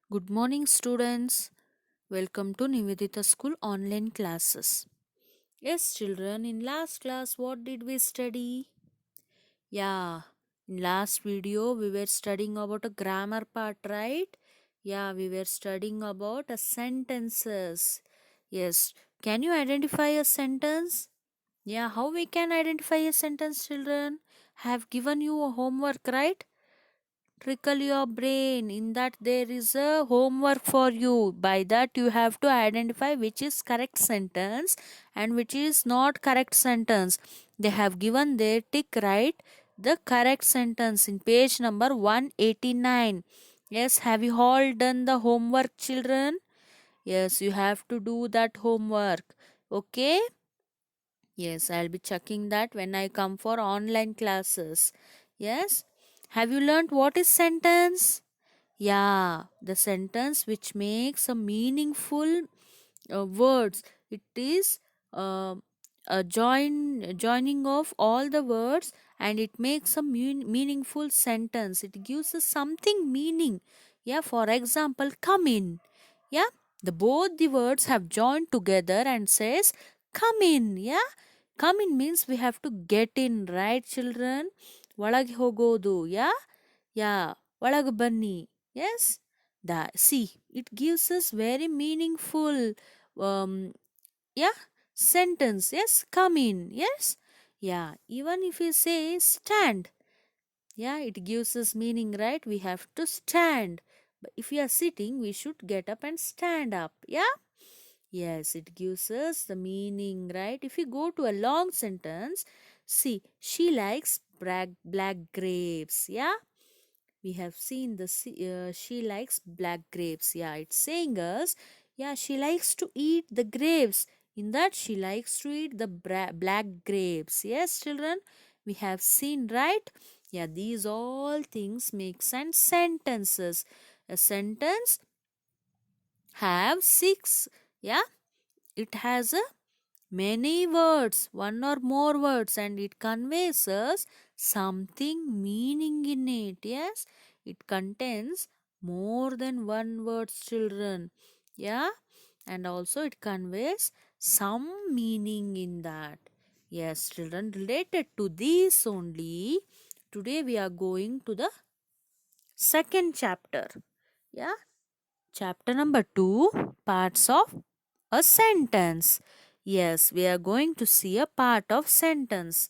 Good morning, students. Welcome to Nivedita School online classes. Yes, children, in last class, what did we study? Yeah, in last video, we were studying about a grammar part, right? Yeah, we were studying about a sentences. Yes, can you identify a sentence? Yeah, how we can identify a sentence, children? Have given you a homework, right? Trickle your brain. In that there is a homework for you. By that you have to identify which is correct sentence and which is not correct sentence. They have given their tick, right, the correct sentence in page number 189. Yes, have you all done the homework, children? Yes, you have to do that homework. Okay. Yes, I'll be checking that when I come for online classes. Yes. Have you learned what is sentence? Yeah, the sentence which makes a meaningful words. It is a joining of all the words, and it makes a meaningful sentence. It gives us something meaning. Yeah, for example, come in. Yeah, the both the words have joined together and says come in. Yeah, come in means we have to get in, right, children? ಒಳಗೆ ಹೋಗೋದು. Yeah, ಒಳಗೆ ಬನ್ನಿ. Yes, that see, it gives us very meaningful um yeah sentence. Yes, come in. Yes, yeah, even if we say stand, yeah, it gives us meaning, right? We have to stand. But if we are sitting, we should get up and stand up. Yeah, yes, it gives us the meaning, right? If you go to a long sentence, see, she likes black grapes. Yeah, we have seen the she likes black grapes. Yeah, it's saying us, yeah, she likes to eat the grapes. In that, she likes to eat the black grapes. Yes, children, we have seen, right? Yeah, these all things make sense sentences. A sentence have six. Yeah, it has a many words, one or more words, and it conveys us something meaning in it. Yes, it contains more than one words, children. Yeah, and also it conveys some meaning in that. Yes, children, related to this only, today we are going to the second chapter. Yeah, chapter number 2, parts of a sentence. Yes, we are going to see a part of sentence.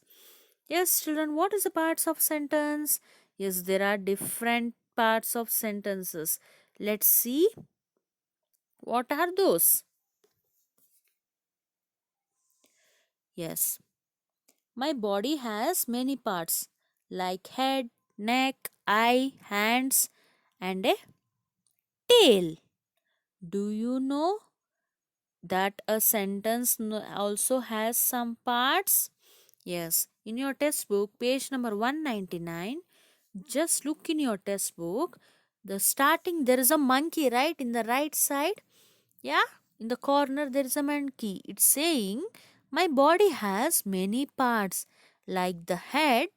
Yes, children, what is the parts of sentence? Yes, there are different parts of sentences. Let's see what are those. Yes, my body has many parts like head, neck, eye, hands, and a tail. Do you know that a sentence also has some parts? Yes, in your textbook, page number 199, just look in your textbook. The starting, there is a monkey, right? In the right side. Yeah, in the corner, there is a monkey. It's saying, my body has many parts like the head,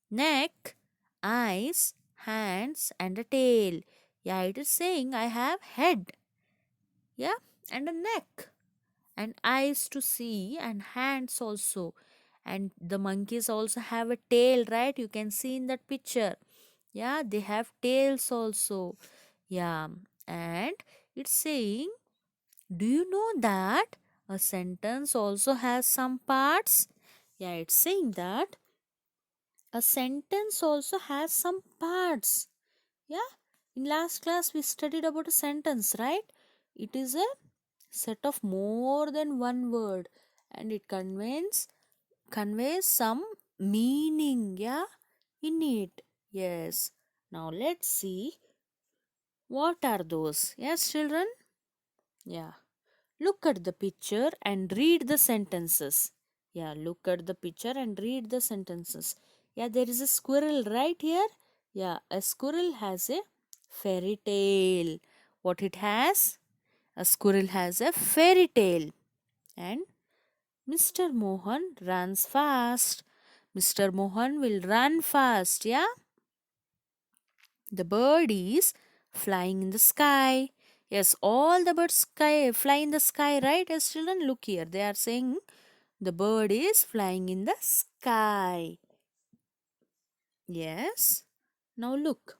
neck, eyes, hands, and a tail. Yeah, it is saying, I have head. Yeah, and a neck and eyes to see and hands also, and the monkeys also have a tail, right? You can see in that picture. Yeah, they have tails also. Yeah, and it's saying, do you know that a sentence also has some parts? Yeah, it's saying that a sentence also has some parts. Yeah, in last class we studied about a sentence, right? It is a set of more than one word, and it conveys some meaning, yeah, in it. Yes, now let's see what are those. Yes, children. Yeah, look at the picture and read the sentences. Yeah, look at the picture and read the sentences. Yeah, there is a squirrel right here. Yeah, a squirrel has a fairy tale. What it has? A squirrel has a fairy tale. And Mr. Mohan runs fast. Mr. Mohan will run fast. Yeah. The bird is flying in the sky. Yes, all the birds fly in the sky, right? Yes, children, look here. They are saying the bird is flying in the sky. Yes. Now look.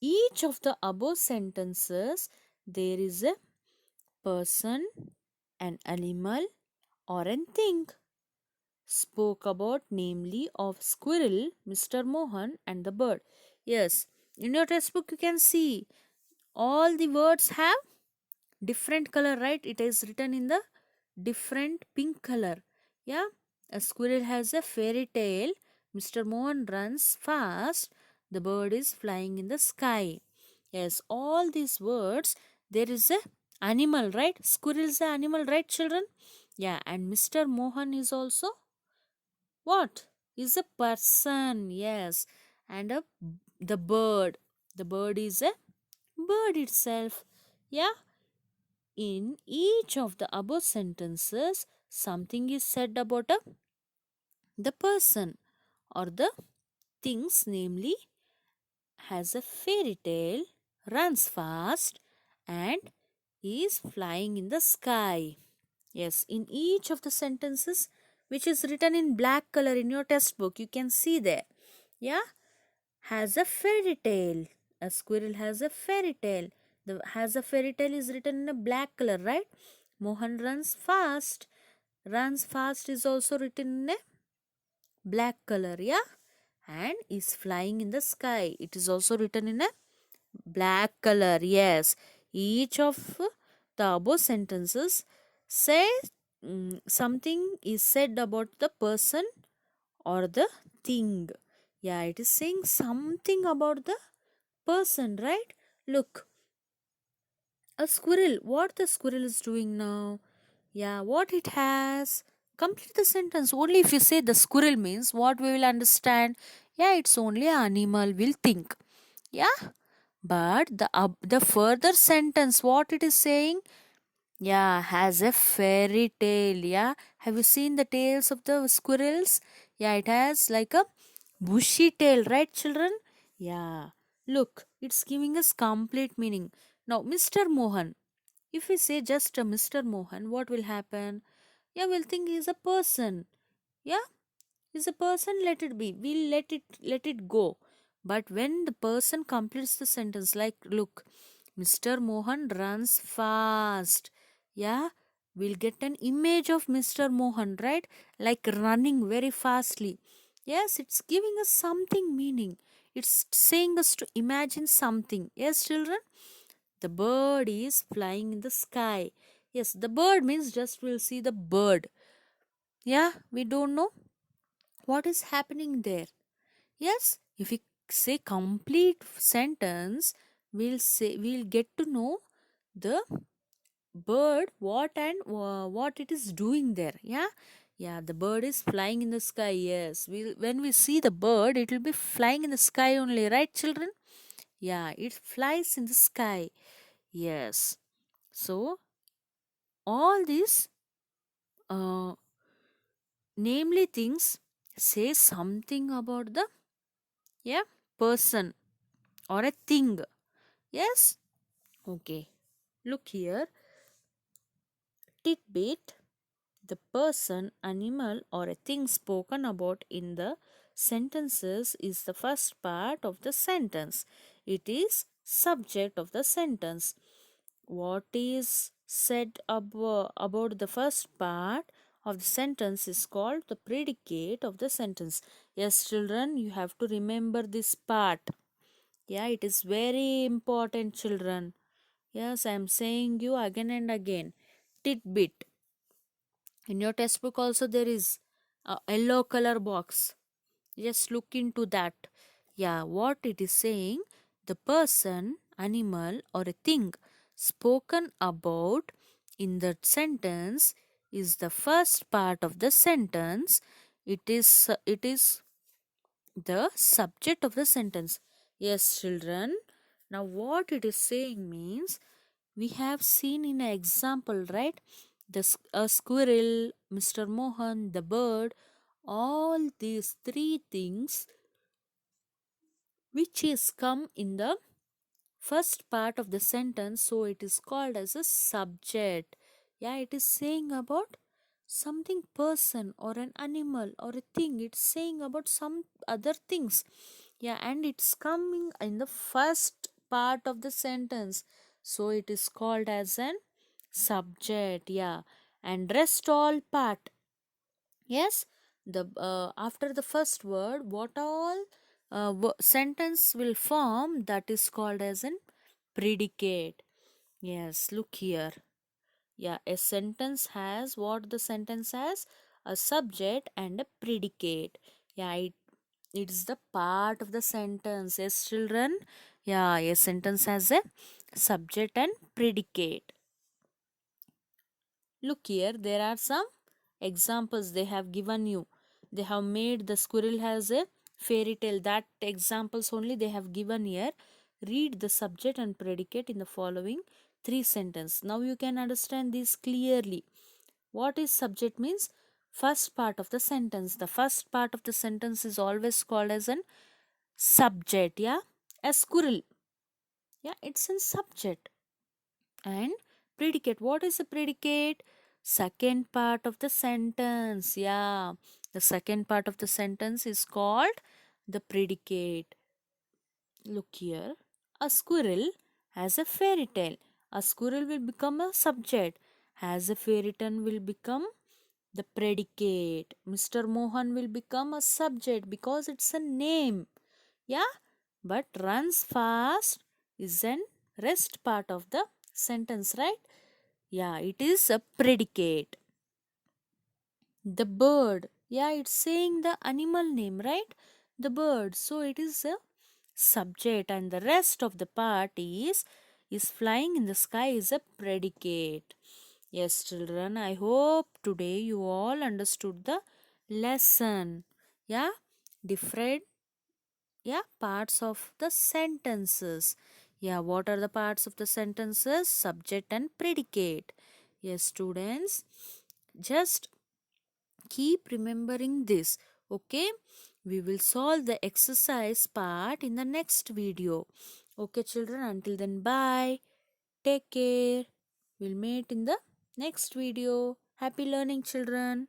Each of the above sentences, there is a person, an animal, or an thing. Spoke about, namely, of squirrel, Mr. Mohan, and the bird. Yes, in your textbook you can see all the words have different color, right? It is written in the different pink color. Yeah, a squirrel has a fairy tail, Mr. Mohan runs fast, the bird is flying in the sky. Yes, all these words, there is a animal, right? Squirrel is an animal, right, children? Yeah, and Mr. Mohan is also what? Is a person, yes. And the bird. The bird is a bird itself. Yeah, in each of the above sentences, something is said about the person or the things, namely, has a fairy tail, runs fast, and is flying in the sky. Yes, in each of the sentences, which is written in black color in your textbook, you can see there. Yeah, has a fairy tail. A squirrel has a fairy tail. The has a fairy tail is written in a black color, right? Mohan runs fast. Runs fast is also written in a black color, yeah? And is flying in the sky. It is also written in a black color, yes. Each of the above sentences say something is said about the person or the thing. Yeah, it is saying something about the person, right? Look, a squirrel. What the squirrel is doing now? Yeah, what it has. Complete the sentence. Only if you say the squirrel means what we will understand. Yeah, it's only an animal will think. Yeah, but the further sentence, what it is saying? Yeah, has a fairy tail. Yeah, have you seen the tails of the squirrels? Yeah, it has like a bushy tail, right, children? Yeah, look, it's giving us complete meaning. Now, Mr. Mohan. If we say just a Mr. Mohan, what will happen? Yeah, we'll think he's a person. Yeah, he's a person. Let it be. We'll let it go. But when the person completes the sentence, like, look, Mr. Mohan runs fast. Yeah, we'll get an image of Mr. Mohan, right? Like running very fastly. Yes, it's giving us something meaning. It's saying us to imagine something. Yes, children? The bird is flying in the sky. Yes, the bird means just we'll see the bird. Yeah, we don't know what is happening there. Yes, if we say complete sentence, we'll get to know the bird what it is doing there. Yeah, yeah, the bird is flying in the sky. Yes, when we see the bird, it will be flying in the sky only, right, children? Yeah, it flies in the sky. Yes. So all these uh, namely things say something about the, yeah, person or a thing. Yes. Okay, look here. Tidbit: the person, animal, or a thing spoken about in the sentences is the first part of the sentence. It is subject of the sentence. What is said about the first part of the sentence is called the predicate of the sentence. Yes, children, you have to remember this part. Yeah, it is very important, children. Yes, I am saying you again and again. Tidbit. In your textbook also there is a yellow color box. Just look into that. Yeah, what it is saying, the person, animal, or a thing spoken about in the sentence is the first part of the sentence. It is the subject of the sentence. Yes, children. Now, what it is saying means we have seen in an example, right? A squirrel, Mr. Mohan, the bird, all these three things which is come in the first part of the sentence, so it is called as a subject. Yeah, it is saying about something, person or an animal or a thing. It's saying about some other things. Yeah, and it's coming in the first part of the sentence, so it is called as an subject. Yeah, and rest all part. Yes, the after the first word, what all sentence will form, that is called as an predicate. Yes, look here. Yeah, a sentence has what the sentence has, a subject and a predicate. Yeah, it is the part of the sentence. Yes, children. Yeah, a sentence has a subject and predicate. Look here, there are some examples they have given you. They have made the squirrel has a fairy tale. That examples only they have given here. Read the subject and predicate in the following three sentences. Now you can understand this clearly. What is subject means? First part of the sentence. The first part of the sentence is always called as an subject. Yeah, a squirrel. Yeah, it's a subject. And predicate, what is a predicate? Second part of the sentence. Yeah, the second part of the sentence is called the predicate. Look here, a squirrel has a fairy tale. A squirrel will become a subject, has a fairy tale will become the predicate. Mr. Mohan will become a subject because it's a name. Yeah, but runs fast is an rest part of the sentence, right? Yeah, it is a predicate. The bird. Yeah, it's saying the animal name, right? The bird. So it is a subject, and the rest of the part is flying in the sky is a predicate. Yes, children, I hope today you all understood the lesson. Yeah, different, yeah, parts of the sentences. Yeah, what are the parts of the sentences? Subject and predicate. Yes, students, just keep remembering this. Okay, we will solve the exercise part in the next video. Okay, children, until then, bye, take care. We'll meet in the next video. Happy learning, children.